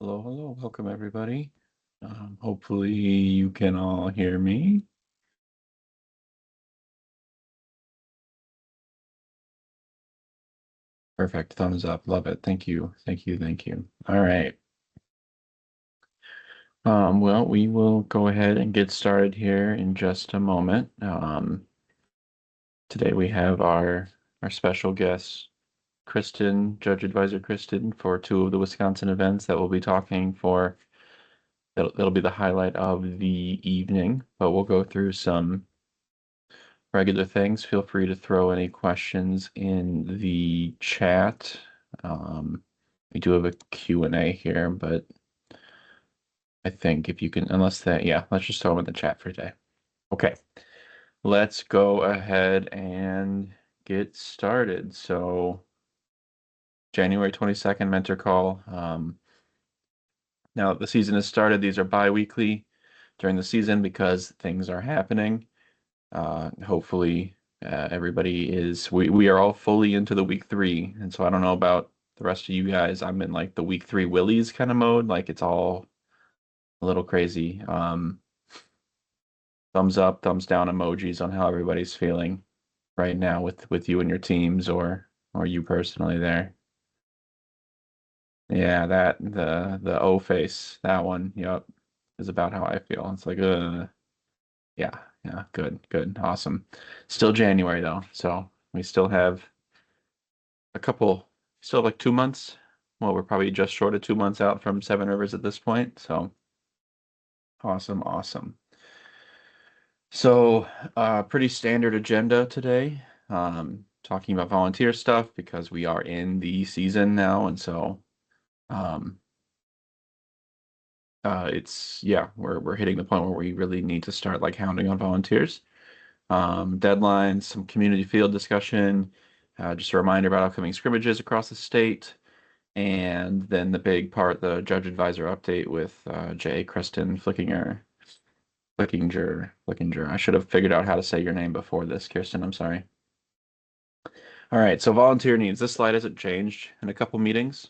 Hello, hello, welcome everybody. Hopefully you can all hear me. Perfect, thumbs up, love it. Thank you, thank you, thank you. All right. Well, we will go ahead and get started here in just a moment. Today we have our special guest, Kristen, Judge Advisor Kristen, for two of the Wisconsin events that we'll be talking for. That'll be the highlight of the evening, but we'll go through some regular things. Feel free to throw any questions in the chat. We do have a Q&A here, but I think if you can, yeah, let's just throw them in the chat for today. Okay, let's go ahead and get started. So January 22nd mentor call. Now the season has started. These are bi-weekly during the season because things are happening. Hopefully everybody we are all fully into the week 3. And so I don't know about the rest of you guys. I'm in like the week 3 willies kind of mode. Like it's all a little crazy. Thumbs up, thumbs down emojis on how everybody's feeling right now with you and your teams or you personally there. Yeah, the O face, that one, yep, is about how I feel. It's like yeah, yeah, good, good, awesome. Still January though, so we still have a couple, still like 2 months. Well, we're probably just short of 2 months out from Seven Rivers at this point. So awesome, awesome. So pretty standard agenda today. Talking about volunteer stuff because we are in the season now, and so um, yeah, we're hitting the point where we really need to start like hounding on volunteers. Deadlines, some community field discussion, just a reminder about upcoming scrimmages across the state. And then the big part, the judge advisor update with Jay Creston Flickinger. I should have figured out how to say your name before this, Kirsten. I'm sorry. All right, so volunteer needs. This slide hasn't changed in a couple meetings,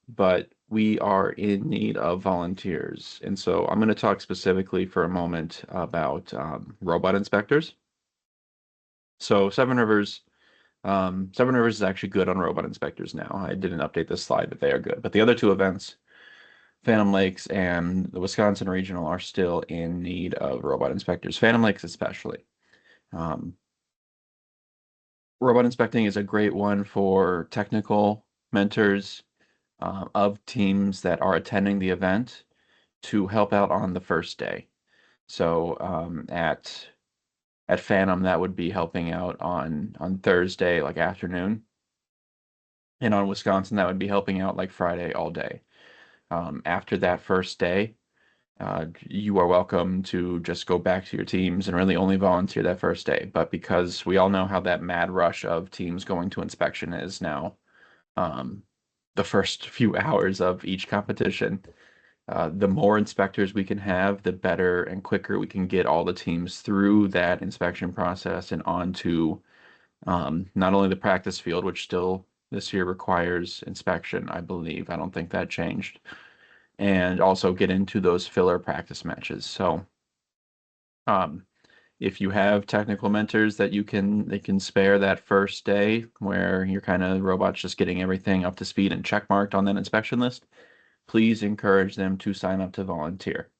but we are in need of volunteers. And so I'm going to talk specifically for a moment about robot inspectors. So Seven Rivers is actually good on robot inspectors now. I didn't update this slide, but they are good. But the other two events, Phantom Lakes and the Wisconsin Regional, are still in need of robot inspectors. Phantom Lakes especially. Um, Robot inspecting is a great one for technical mentors of teams that are attending the event to help out on the first day. So at Phantom, that would be helping out on Thursday, like afternoon. And on Wisconsin, that would be helping out like Friday all day. After that first day, you are welcome to just go back to your teams and really only volunteer that first day. But because we all know how that mad rush of teams going to inspection is now, um, the first few hours of each competition, the more inspectors we can have, the better and quicker we can get all the teams through that inspection process and onto not only the practice field, which still this year requires inspection, I believe. I don't think that changed. And also get into those filler practice matches. So um, if you have technical mentors that they can spare that first day where you're kind of robots just getting everything up to speed and check marked on that inspection list, please encourage them to sign up to volunteer.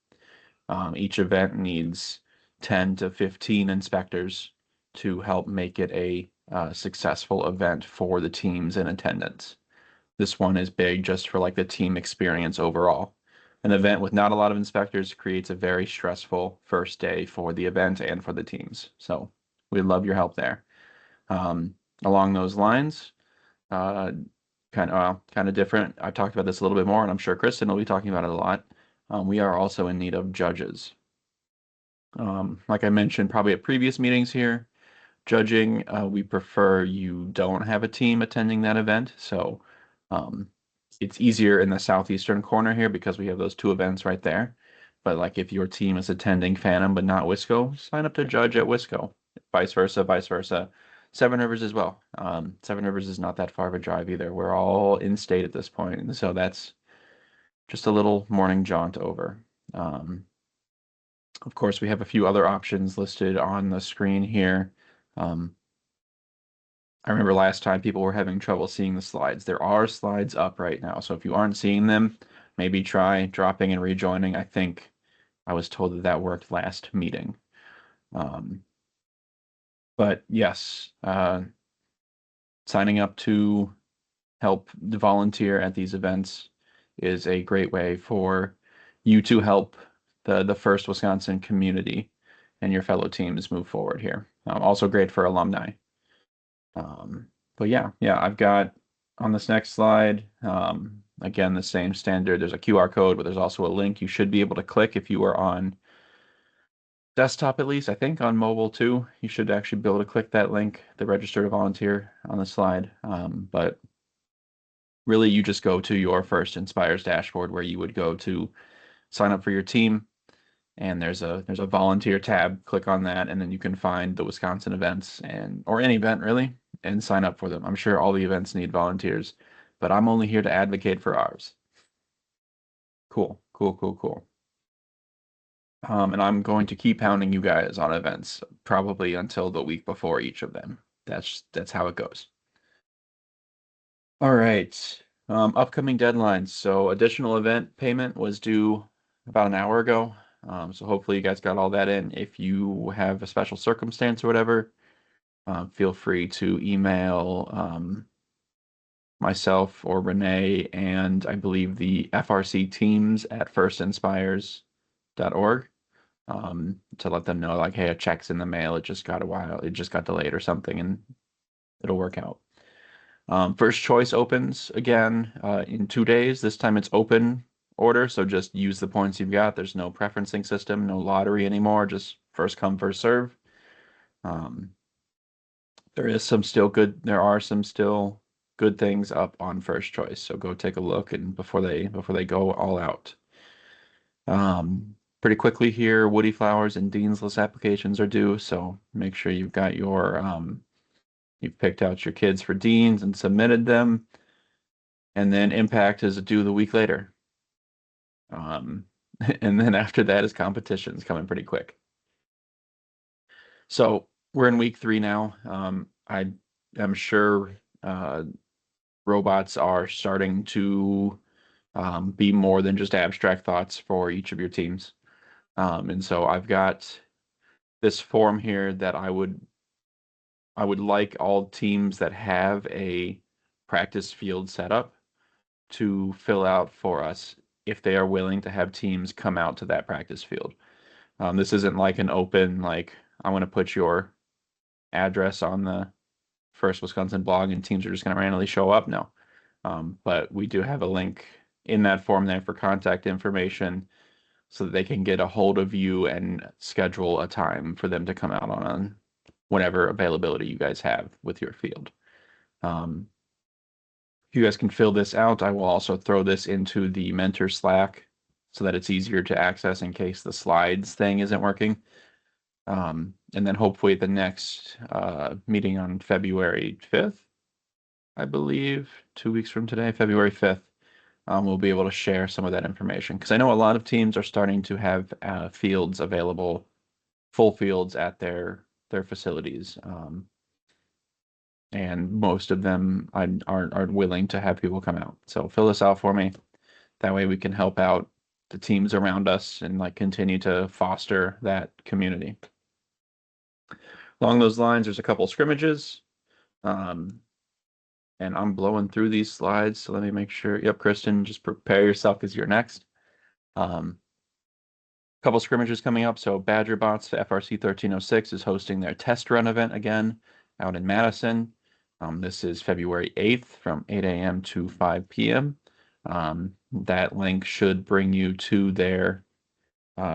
Each event needs 10 to 15 inspectors to help make it a successful event for the teams in attendance. This one is big just for like the team experience overall. An event with not a lot of inspectors creates a very stressful first day for the event and for the teams. So we'd love your help there. Along those lines, uh, kind of different. I talked about this a little bit more, and I'm sure Kristen will be talking about it a lot. We are also in need of judges. Like I mentioned, probably at previous meetings here, judging, we prefer you don't have a team attending that event. So um, it's easier in the southeastern corner here because we have those two events right there. But like if your team is attending Phantom but not Wisco, sign up to judge at Wisco. Vice versa, vice versa. Seven Rivers as well. Seven Rivers is not that far of a drive either. We're all in state at this point, and so just a little morning jaunt over. Of course, we have a few other options listed on the screen here. I remember last time people were having trouble seeing the slides. There are slides up right now, so if you aren't seeing them, maybe try dropping and rejoining. I think I was told that that worked last meeting. But yes, signing up to help volunteer at these events is a great way for you to help the First Wisconsin community and your fellow teams move forward here. Also great for alumni. But yeah, I've got on this next slide, again, the same standard. There's a QR code, but there's also a link you should be able to click if you are on desktop, at least. I think on mobile too. You should actually be able to click that link, the register to volunteer on the slide. But really, you just go to your First Inspires dashboard where you would go to sign up for your team. And there's a volunteer tab. Click on that, and then you can find the Wisconsin events or any event really, and sign up for them. I'm sure all the events need volunteers, but I'm only here to advocate for ours. Cool. And I'm going to keep hounding you guys on events, probably until the week before each of them. That's how it goes. All right. Upcoming deadlines. So additional event payment was due about an hour ago. So hopefully you guys got all that in. If you have a special circumstance or whatever, feel free to email myself or Renee and I believe the FRC teams at firstinspires.org to let them know, like, hey, a check's in the mail. It just got delayed or something, and it'll work out. First choice opens again in 2 days. This time it's open order, so just use the points you've got. There's no preferencing system, no lottery anymore, just first come, first serve. There are some still good things up on first choice, so go take a look and before they go all out. Pretty quickly here, Woody Flowers and Dean's List applications are due, so make sure you've got you've picked out your kids for Dean's and submitted them. And then Impact is due the week later. And then after that is competitions coming pretty quick. So we're in week 3 now. I am sure robots are starting to be more than just abstract thoughts for each of your teams. And so I've got this form here that I would like all teams that have a practice field set up to fill out for us if they are willing to have teams come out to that practice field. This isn't like an open, like, I want to put your address on the First Wisconsin blog and teams are just going to randomly show up. No. But we do have a link in that form there for contact information so that they can get a hold of you and schedule a time for them to come out on whatever availability you guys have with your field. If you guys can fill this out, I will also throw this into the mentor Slack so that it's easier to access in case the slides thing isn't working. And then hopefully the next meeting on February 5th, I believe, 2 weeks from today, February 5th, we'll be able to share some of that information. Because I know a lot of teams are starting to have fields available, full fields at their facilities. And most of them aren't willing to have people come out. So fill this out for me. That way we can help out the teams around us and like continue to foster that community. Along those lines, there's a couple scrimmages. And I'm blowing through these slides, so let me make sure. Yep, Kristen, just prepare yourself because you're next. Couple scrimmages coming up. So Badger Bots FRC 1306 is hosting their test run event again out in Madison. This is February 8th from 8 a.m. to 5 p.m. That link should bring you to their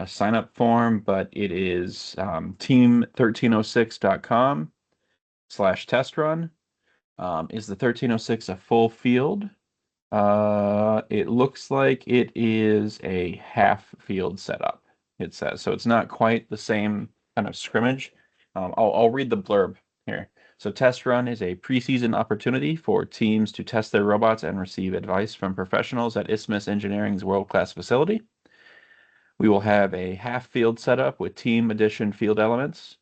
sign up form, but it is team1306.com/test run. Is the 1306 a full field? It looks like it is a half field setup, it says. So it's not quite the same kind of scrimmage. I'll read the blurb here. So Test Run is a preseason opportunity for teams to test their robots and receive advice from professionals at Isthmus Engineering's world-class facility. We will have a half field setup with team edition field elements.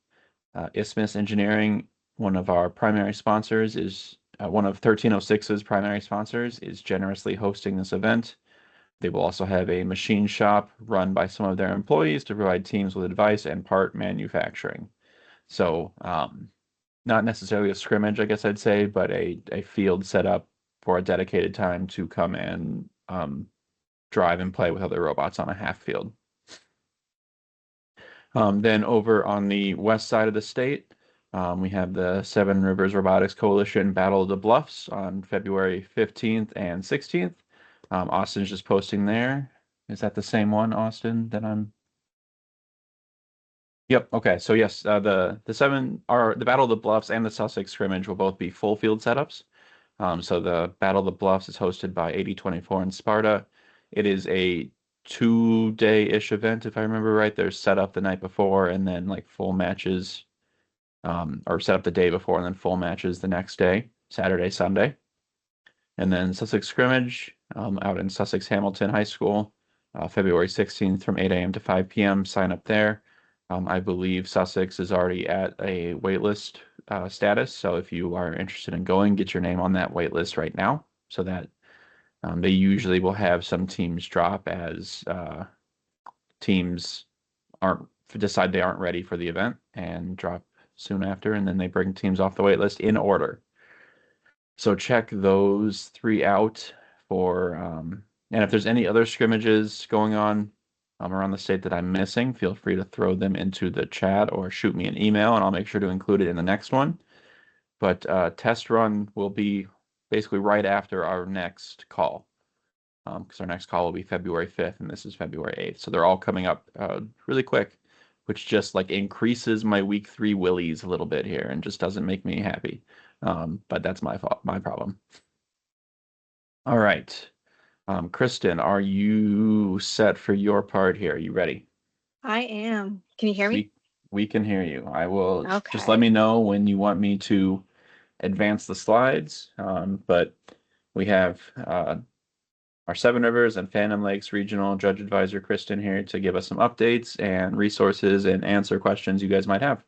Isthmus Engineering, one of our primary sponsors, is one of 1306's primary sponsors, is generously hosting this event. They will also have a machine shop run by some of their employees to provide teams with advice and part manufacturing. So, not necessarily a scrimmage, I guess I'd say, but a field set up for a dedicated time to come and drive and play with other robots on a half field. Then over on the west side of the state, we have the Seven Rivers Robotics Coalition Battle of the Bluffs on February 15th and 16th. Austin's just posting there. Is that the same one, Austin, that I'm? Yep. Okay. So yes, the seven are the Battle of the Bluffs and the Sussex scrimmage will both be full field setups. So the Battle of the Bluffs is hosted by 8024 in Sparta. It is a 2-day-ish event, if I remember right. There's set up the night before and then like full matches, or set up the day before and then full matches the next day, Saturday, Sunday. And then Sussex scrimmage out in Sussex Hamilton High School, February 16th from 8 a.m. to 5 p.m. Sign up there. I believe Sussex is already at a waitlist status, so if you are interested in going, get your name on that waitlist right now, so that they usually will have some teams drop as teams decide they aren't ready for the event and drop soon after, and then they bring teams off the waitlist in order. So check those 3 out for, and if there's any other scrimmages going on around the state that I'm missing, feel free to throw them into the chat or shoot me an email and I'll make sure to include it in the next one. But Test Run will be basically right after our next call, because our next call will be February 5th and this is February 8th. So they're all coming up really quick, which just like increases my week 3 willies a little bit here and just doesn't make me happy. But that's my fault, my problem. All right. Kristen, are you set for your part here? Are you ready? I am. Can you hear me? We can hear you. I will just let Okay. me know when you want me to advance the slides. But we have our Seven Rivers and Phantom Lakes Regional Judge Advisor Kristen here to give us some updates and resources and answer questions you guys might have.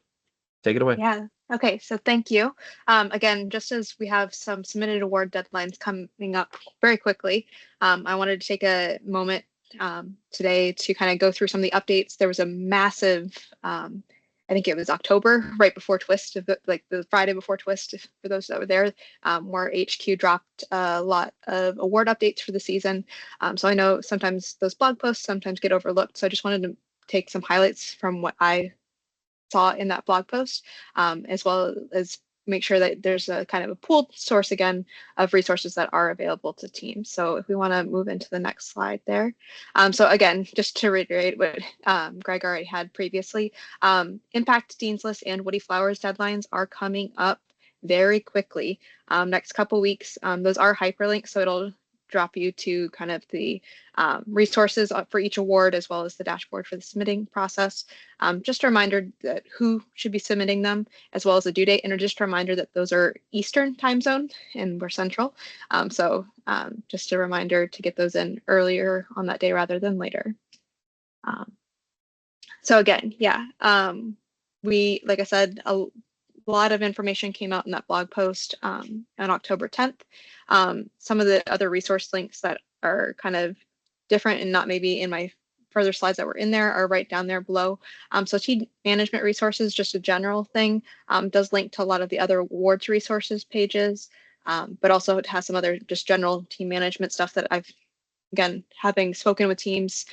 Take it away. Yeah. Okay. So thank you. Again, just as we have some submitted award deadlines coming up very quickly, I wanted to take a moment today to kind of go through some of the updates. There was a massive, I think it was October, right before Twist, like the Friday before Twist, for those that were there, where HQ dropped a lot of award updates for the season. So I know sometimes those blog posts sometimes get overlooked. So I just wanted to take some highlights from what I saw in that blog post, as well as make sure that there's a kind of a pooled source again of resources that are available to teams. So if we want to move into the next slide there. So again, just to reiterate what Greg already had previously, Impact Dean's List and Woody Flowers deadlines are coming up very quickly. Next couple weeks, those are hyperlinks, so it'll drop you to kind of the resources for each award as well as the dashboard for the submitting process. Just a reminder that who should be submitting them as well as the due date, and just a reminder that those are Eastern time zone and we're Central. So just a reminder to get those in earlier on that day rather than later. So again, yeah, we, like I said, a lot of information came out in that blog post on October 10th. Some of the other resource links that are kind of different and not maybe in my further slides that were in there are right down there below. So team management resources, just a general thing, does link to a lot of the other awards resources pages, but also it has some other just general team management stuff that I've, again, having spoken with teams,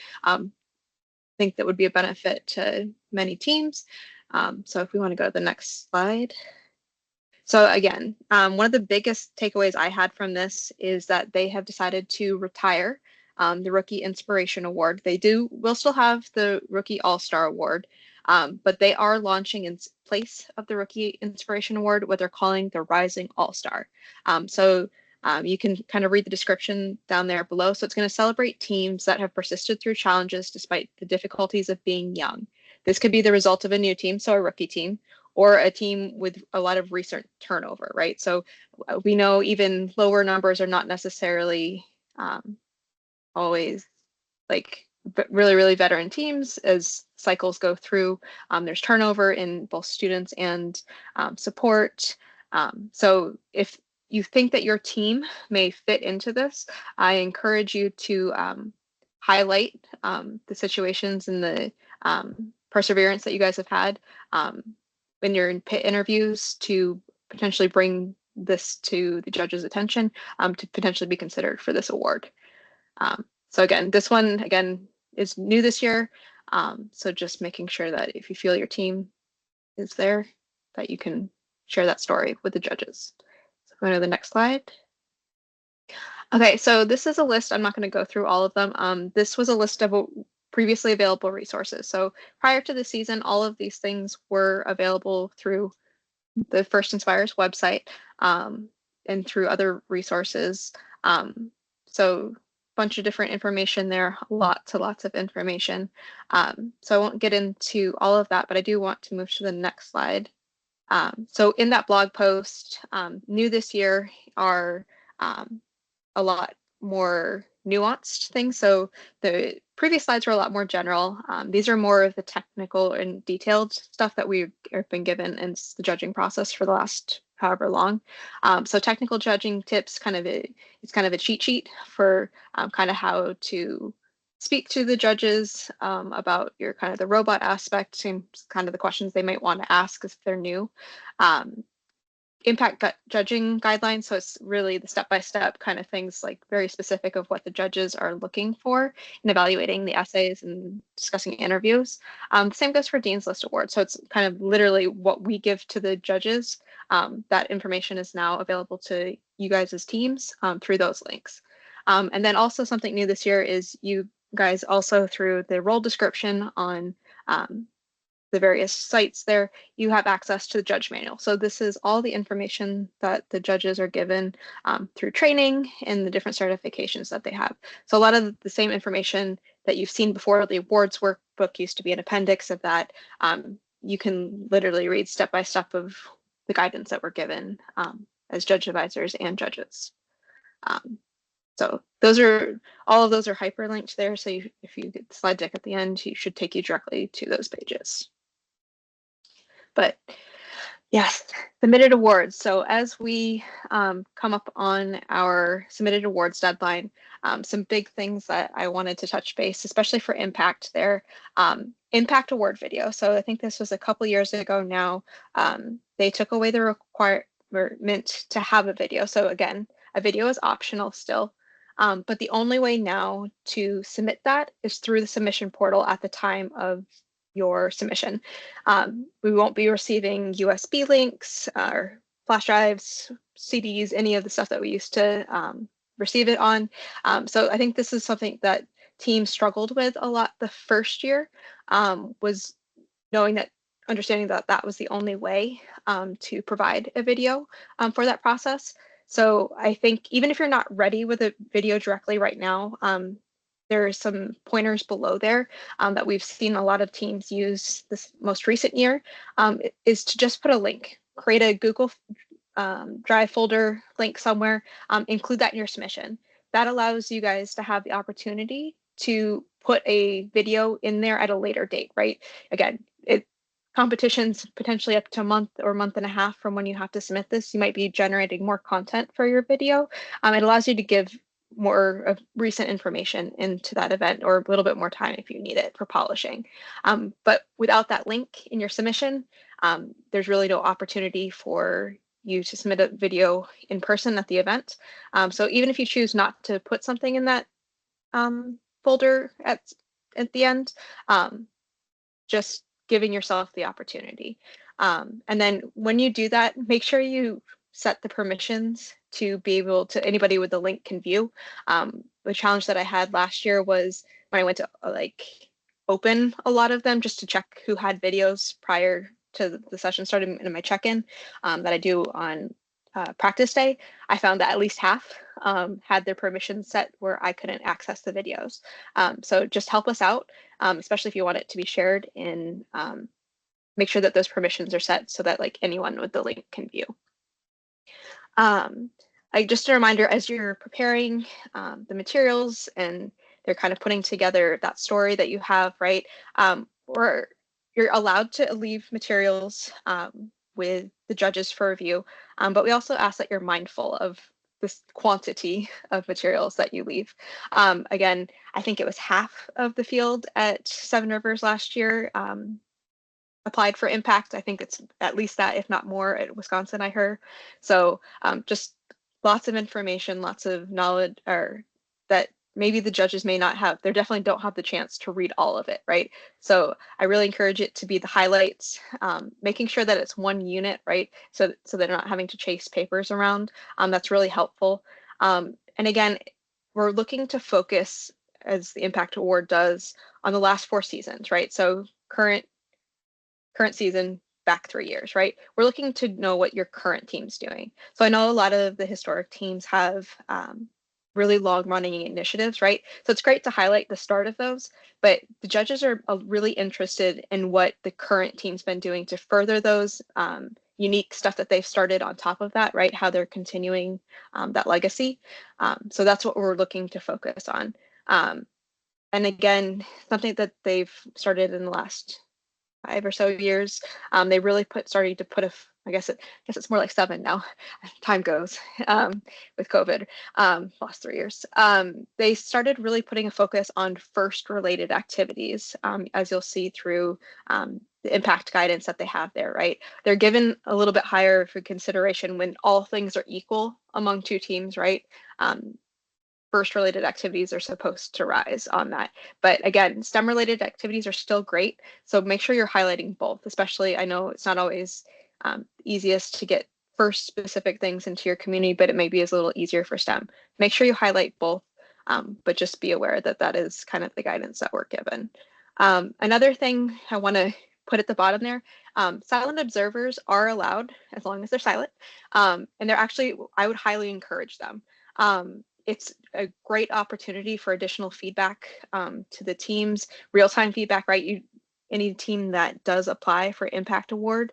think that would be a benefit to many teams. So if we want to go to the next slide. So again, one of the biggest takeaways I had from this is that they have decided to retire the Rookie Inspiration Award. Will still have the Rookie All-Star Award, but they are launching in place of the Rookie Inspiration Award what they're calling the Rising All-Star. You can kind of read the description down there below. So it's going to celebrate teams that have persisted through challenges despite the difficulties of being young. This could be the result of a new team, so a rookie team, or a team with a lot of recent turnover, right? So we know even lower numbers are not necessarily always like really, really veteran teams as cycles go through. There's turnover in both students and support. So if you think that your team may fit into this, I encourage you to highlight the situations and the perseverance that you guys have had in your pit interviews to potentially bring this to the judge's attention to potentially be considered for this award. So again, this one again is new this year. So just making sure that if you feel your team is there, that you can share that story with the judges. So go to the next slide. Okay, so this is a list. I'm not going to go through all of them. This was a list of previously available resources. So prior to the season, all of these things were available through the First Inspires website and through other resources. So bunch of different information there, lots and lots of information. So I won't get into all of that, but I do want to move to the next slide. So in that blog post, new this year are a lot more nuanced things. So the previous slides were a lot more general. These are more of the technical and detailed stuff that we've been given in the judging process for the last however long. So technical judging tips, it's kind of a cheat sheet for kind of how to speak to the judges about your kind of the robot aspect and kind of the questions they might want to ask if they're new. Impact judging guidelines. So it's really the step-by-step kind of things like very specific of what the judges are looking for in evaluating the essays and discussing interviews. The same goes for Dean's List Award. So it's kind of literally what we give to the judges. That information is now available to you guys as teams through those links. And then also something new this year is you guys also through the role description on the various sites there, you have access to the judge manual. So this is all the information that the judges are given through training and the different certifications that they have. So a lot of the same information that you've seen before, the awards workbook used to be an appendix of that. You can literally read step by step of the guidance that we're given as judge advisors and judges. So those are all of those are hyperlinked there. So if you get the slide deck at the end, you should take you directly to those pages. But yes, submitted awards. So as we come up on our submitted awards deadline, some big things that I wanted to touch base, especially for impact there, impact award video. So I think this was a couple years ago now. They took away the requirement to have a video. So again, a video is optional still. But the only way now to submit that is through the submission portal at the time of your submission. We won't be receiving USB links or flash drives, CDs, any of the stuff that we used to receive it on. So I think this is something that teams struggled with a lot the first year, was understanding that that was the only way to provide a video for that process. So I think even if you're not ready with a video directly right now, there are some pointers below there that we've seen a lot of teams use this most recent year, is to just put a link, create a Google Drive folder link somewhere, include that in your submission. That allows you guys to have the opportunity to put a video in there at a later date, right? Again, competitions potentially up to a month or month and a half from when you have to submit this. You might be generating more content for your video. It allows you to give more of recent information into that event or a little bit more time if you need it for polishing. But without that link in your submission, there's really no opportunity for you to submit a video in person at the event. So even if you choose not to put something in that folder at the end, just giving yourself the opportunity. And then when you do that, make sure you set the permissions to be able to, anybody with the link can view. The challenge that I had last year was when I went to open a lot of them just to check who had videos prior to the session starting in my check-in that I do on practice day. I found that at least half had their permissions set where I couldn't access the videos. So just help us out, especially if you want it to be shared in make sure that those permissions are set so that like anyone with the link can view. Um, just a reminder, as you're preparing the materials and they're kind of putting together that story that you have, right? Or you're allowed to leave materials with the judges for review, but we also ask that you're mindful of this quantity of materials that you leave. Again, I think it was half of the field at Seven Rivers last year applied for impact. I think it's at least that, if not more, at Wisconsin, I heard. So just lots of information, lots of knowledge, or that maybe the judges may not have. They definitely don't have the chance to read all of it, right? So I really encourage it to be the highlights, making sure that it's one unit, right? So they're not having to chase papers around. That's really helpful. And again, we're looking to focus, as the Impact Award does, on the last 4 seasons, right? So current season back 3 years, right? We're looking to know what your current team's doing. So I know a lot of the historic teams have really long running initiatives, right? So it's great to highlight the start of those, but the judges are really interested in what the current team's been doing to further those unique stuff that they've started on top of that, right? How they're continuing that legacy. So that's what we're looking to focus on. And again, something that they've started in the last 5 or so years. They really starting to put I guess it's more like 7 now. Time goes with COVID, last 3 years. They started really putting a focus on first related activities, as you'll see through the impact guidance that they have there, right? They're given a little bit higher for consideration when all things are equal among two teams, right? First related activities are supposed to rise on that. But again, STEM related activities are still great. So make sure you're highlighting both, especially I know it's not always easiest to get first specific things into your community, but it maybe is a little easier for STEM. Make sure you highlight both, but just be aware that that is kind of the guidance that we're given. Another thing I want to put at the bottom there, silent observers are allowed as long as they're silent. And they're actually, I would highly encourage them. It's a great opportunity for additional feedback to the teams, real-time feedback, right? Any team that does apply for Impact Award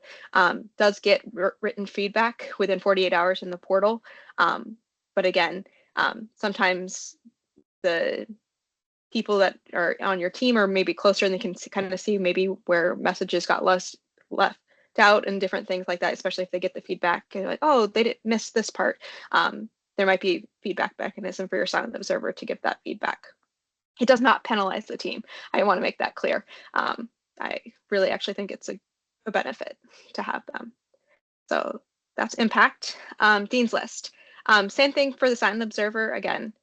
does get written feedback within 48 hours in the portal. But again, sometimes the people that are on your team are maybe closer and they can kind of see maybe where messages got left out and different things like that, especially if they get the feedback and like, oh, they didn't miss this part. There might be feedback mechanism for your silent observer to give that feedback. It does not penalize the team. I want to make that clear. I really actually think it's a benefit to have them. So that's impact. Dean's List. Same thing for the silent observer. Again,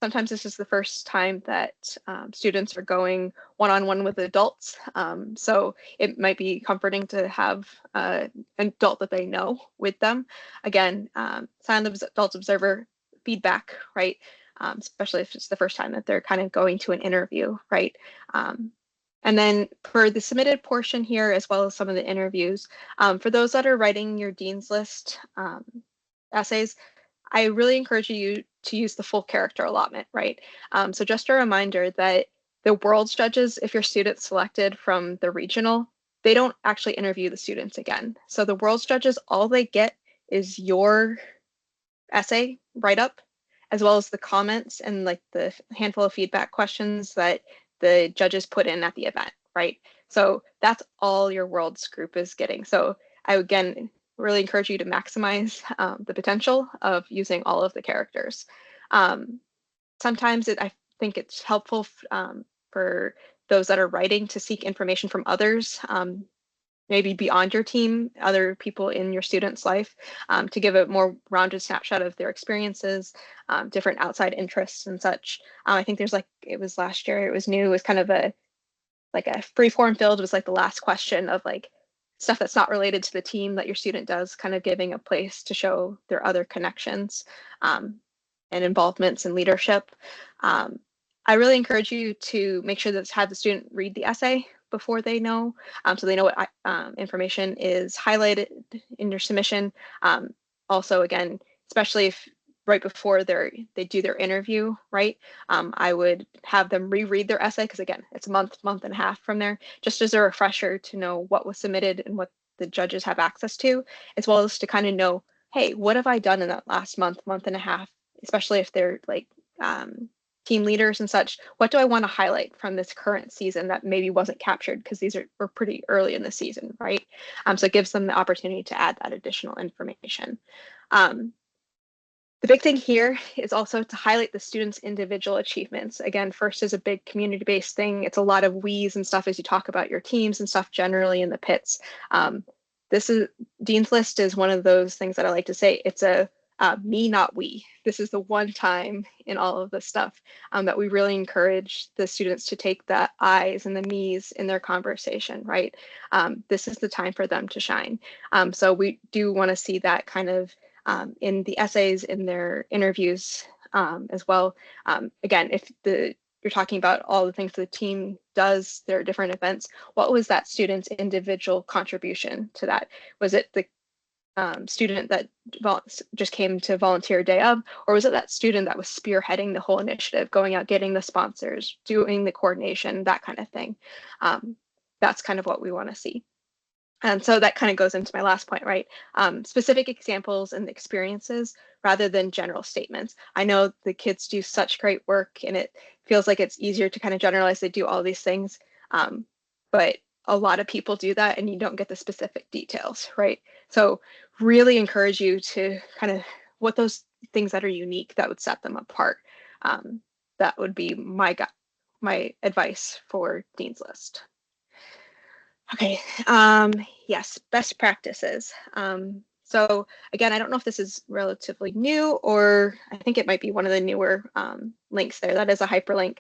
sometimes this is the first time that students are going one-on-one with adults. So it might be comforting to have an adult that they know with them. Again, silent adult observer feedback, right? Especially if it's the first time that they're kind of going to an interview, right? And then for the submitted portion here, as well as some of the interviews, for those that are writing your Dean's List essays, I really encourage you to use the full character allotment, right? So just a reminder that the world's judges, if your student's selected from the regional, they don't actually interview the students again. So the world's judges, all they get is your essay write-up, as well as the comments and like the handful of feedback questions that the judges put in at the event, right? So that's all your world's group is getting. So I, again, really encourage you to maximize the potential of using all of the characters. Sometimes I think it's helpful for those that are writing to seek information from others, maybe beyond your team, other people in your student's life, to give a more rounded snapshot of their experiences, different outside interests and such. I think there's it was last year, it was new, it was kind of a free form filled, was like the last question of like stuff that's not related to the team that your student does, kind of giving a place to show their other connections and involvements in leadership. I really encourage you to make sure that have the student read the essay before they know, so they know what information is highlighted in your submission. Also, again, especially if right before they do their interview, right? I would have them reread their essay because again, it's a month and a half from there, just as a refresher to know what was submitted and what the judges have access to, as well as to kind of know, hey, what have I done in that last month and a half, especially if they're like team leaders and such. What do I want to highlight from this current season that maybe wasn't captured because we're pretty early in the season, right? So it gives them the opportunity to add that additional information. The big thing here is also to highlight the students' individual achievements. Again, first is a big community-based thing. It's a lot of we's and stuff as you talk about your teams and stuff generally in the pits. This is Dean's List is one of those things that I like to say. It's a me, not we. This is the one time in all of this stuff that we really encourage the students to take the I's and the me's in their conversation, right? This is the time for them to shine. So we do want to see that kind of in the essays, in their interviews as well. Again, if you're talking about all the things the team does, their different events, what was that student's individual contribution to that? Was it the student that just came to volunteer day of, or was it that student that was spearheading the whole initiative, going out, getting the sponsors, doing the coordination, that kind of thing? That's kind of what we want to see. And so that kind of goes into my last point, right? Specific examples and experiences rather than general statements. I know the kids do such great work and it feels like it's easier to kind of generalize. They do all these things, but a lot of people do that and you don't get the specific details, right? So really encourage you to kind of what those things that are unique that would set them apart. That would be my advice for Dean's List. Okay, yes, best practices. So again, I don't know if this is relatively new or I think it might be one of the newer links there. That is a hyperlink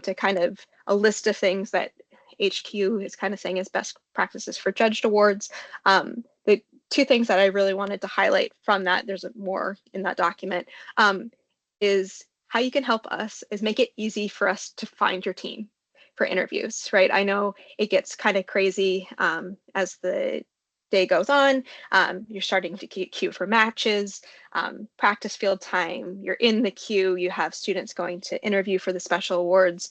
to kind of a list of things that HQ is kind of saying is best practices for judged awards. The two things that I really wanted to highlight from that, there's more in that document, is how you can help us is make it easy for us to find your team for interviews, right? I know it gets kind of crazy as the day goes on. You're starting to queue for matches, practice field time, you're in the queue, you have students going to interview for the special awards,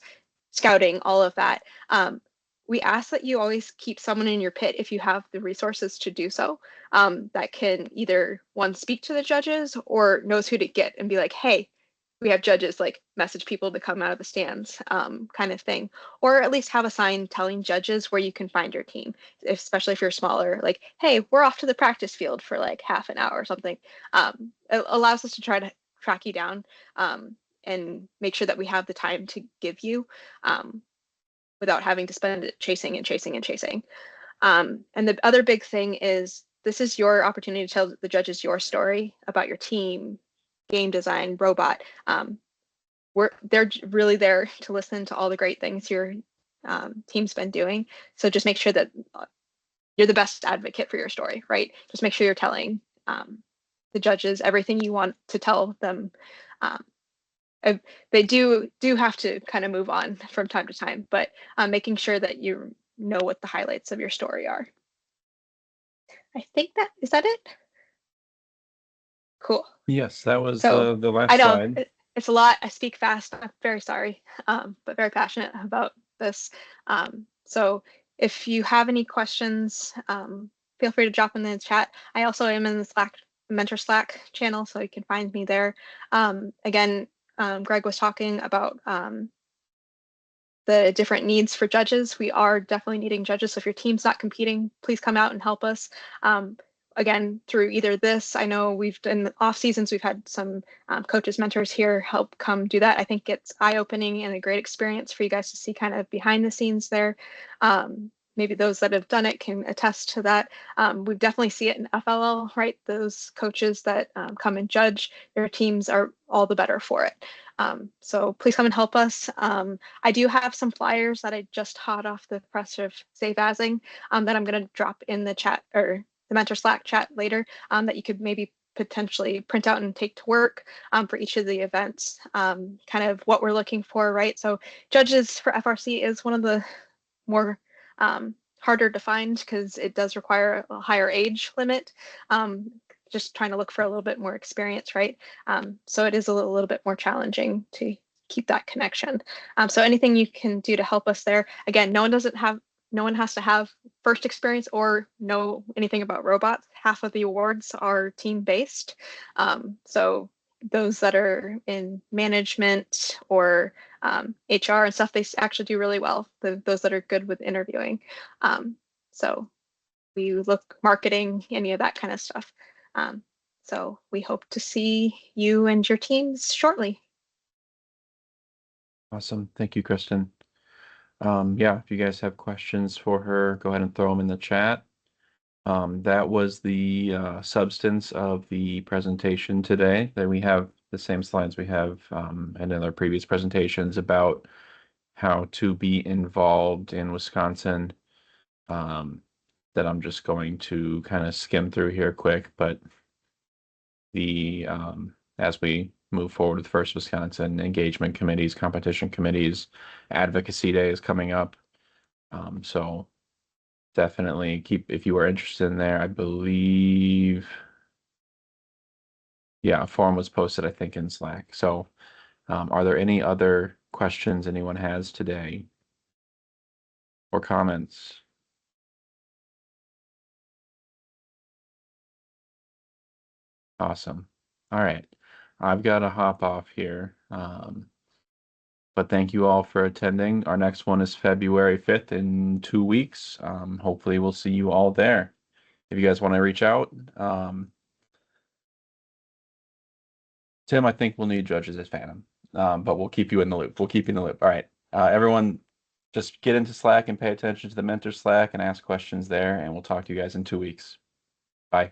scouting, all of that. We ask that you always keep someone in your pit if you have the resources to do so, that can either one speak to the judges or knows who to get and be like, hey, we have judges, like message people to come out of the stands, kind of thing, or at least have a sign telling judges where you can find your team, especially if you're smaller, like, hey, we're off to the practice field for like half an hour or something. It allows us to try to track you down and make sure that we have the time to give you without having to spend it chasing and chasing and chasing. And the other big thing is this is your opportunity to tell the judges your story about your team, game design, robot. They're really there to listen to all the great things your team's been doing. So just make sure that you're the best advocate for your story, right? Just make sure you're telling the judges everything you want to tell them. They do have to kind of move on from time to time, but making sure that you know what the highlights of your story are. I think is that it? Cool. Yes, that was So the I last know slide. it's a lot. I speak fast. I'm very sorry, but very passionate about this. So if you have any questions, feel free to drop in the chat. I also am in the Mentor Slack channel, so you can find me there. Again, Greg was talking about the different needs for judges. We are definitely needing judges. So if your team's not competing, please come out and help us. Again, through either this, I know we've done off seasons, we've had some coaches, mentors here help come do that. I think it's eye-opening and a great experience for you guys to see kind of behind the scenes there. Maybe those that have done it can attest to that. We definitely see it in FLL, right? Those coaches that come and judge, their teams are all the better for it. So please come and help us. I do have some flyers that I just hot off the press of Save Asing that I'm going to drop in the chat or the Mentor Slack chat later that you could maybe potentially print out and take to work for each of the events, kind of what we're looking for, right? So judges for FRC is one of the more harder to find because it does require a higher age limit. just trying to look for a little bit more experience, right? So it is a little bit more challenging to keep that connection. So anything you can do to help us there. Again, no one has to have first experience or know anything about robots. Half of the awards are team based. So those that are in management or HR and stuff, they actually do really well. Those that are good with interviewing. So we look marketing, any of that kind of stuff. Um, so we hope to see you and your teams shortly. Awesome. Thank you, Kristen. Yeah, if you guys have questions for her, go ahead and throw them in the chat. That was the substance of the presentation today. That we have the same slides we have and in our previous presentations about how to be involved in Wisconsin. That I'm just going to kind of skim through here quick, but the as we move forward with First Wisconsin engagement committees, competition committees, advocacy day is coming up. So definitely keep, if you are interested in there, I believe, yeah, a form was posted, I think, in Slack. So are there any other questions anyone has today or comments? Awesome. All right. I've got to hop off here. But thank you all for attending. Our next one is February 5th in 2 weeks. Hopefully we'll see you all there. If you guys want to reach out, Tim, I think we'll need judges as Phantom, but we'll keep you in the loop. We'll keep you in the loop. All right. Everyone, just get into Slack and pay attention to the mentor Slack and ask questions there, and we'll talk to you guys in 2 weeks. Bye.